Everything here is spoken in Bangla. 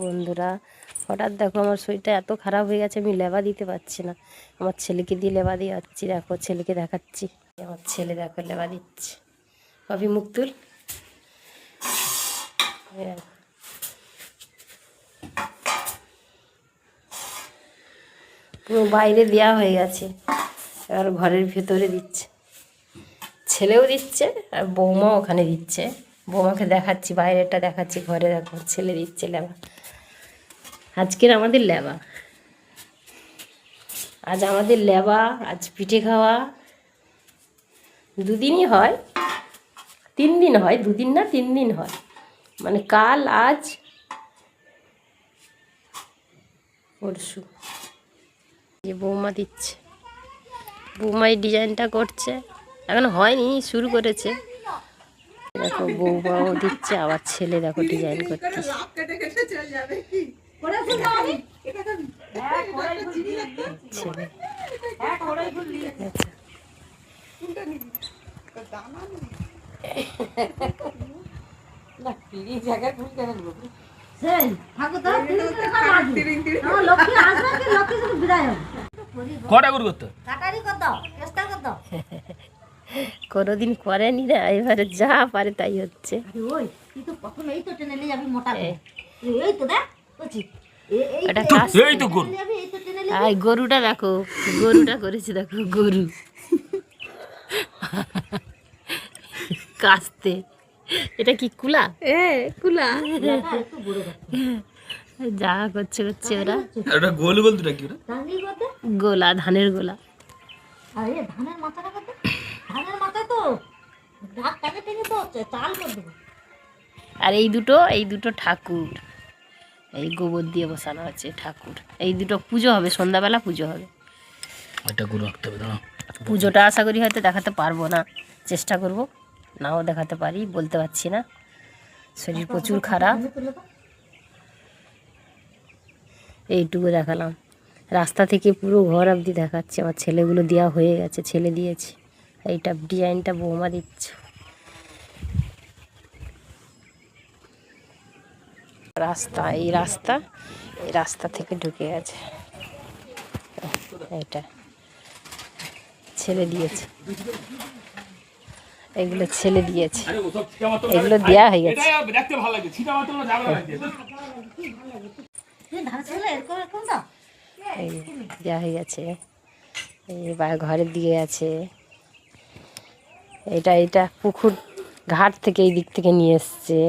বন্ধুরা, হঠাৎ দেখো আমার শরীরটা এত খারাপ হয়ে গেছে, আমি লেবা দিতে পারছি না। আমার ছেলেকে দিয়ে লেবা দিয়ে যাচ্ছি, দেখো ছেলেকে দেখাচ্ছি। আমার ছেলে দেখো লেবা দিচ্ছে। কফি মুখ তুল। পুরো বাইরে দেওয়া হয়ে গেছে, এবার ঘরের ভেতরে দিচ্ছে। ছেলেও দিচ্ছে আর বৌমাও ওখানে দিচ্ছে। বৌমাকে দেখাচ্ছি, বাইরেটা দেখাচ্ছি, ঘরে দেখো ছেলে দিচ্ছে লেবা। আজকের আমাদের লেবা, আজ আমাদের লেবা, আজ পিঠে খাওয়া। দুদিনই হয়, 3 দিন হয়, 2 দিন না 3 দিন হয়, মানে কাল আজ পরশু। যে বৌমা দিচ্ছে, বৌমা এই ডিজাইনটা করছে, এখন হয়নি, শুরু করেছে। দেখো বৌমাও দিচ্ছে, আবার ছেলে দেখো ডিজাইন করছে। কোনোদিন করেনি না, এবারে যা পারে তাই হচ্ছে। গরুটা দেখো, গরুটা করেছে দেখো, গরু কাস্তে। এটা কি কুলা? কুলা যা করছে করছে ওরা। এটা গোল গোল দুটা কি? গোলা, ধানের গোলা। ধানের মাথাটা কত? ধানের মাথা তো ঢাক টানে টেনে তো চাল করে দেব। আর এই দুটো ঠাকুর, এই গোবর দিয়ে বসানো আছে ঠাকুর। এই দুটো পুজো হবে, সন্ধ্যাবেলা পুজো হবে। এটা গুরু রাখতে হবে না, পুজোটা আশা করি হয়তো দেখাতে পারবো না, চেষ্টা করব, নাও দেখাতে পারি, বলতে পারছি না, শরীর প্রচুর খারাপ। এইটুকু দেখালাম, রাস্তা থেকে পুরো ঘর অবধি দেখাচ্ছে। আমার ছেলেগুলো দেওয়া হয়ে গেছে, ছেলে দিয়েছে। এইটা ডিজাইনটা বৌমা দিচ্ছে। রাস্তা, এই রাস্তা থেকে ঢুকে গেছে। এটা ছেলে দিয়েছে, এগুলো ছেলে দিয়েছে, এগুলো দেওয়া হয়ে গেছে। দেওয়া হয়ে গেছে, এবার ঘরের দিকে আছে। এটা পুকুর ঘাট থেকে এই দিক থেকে নিয়ে এসছে।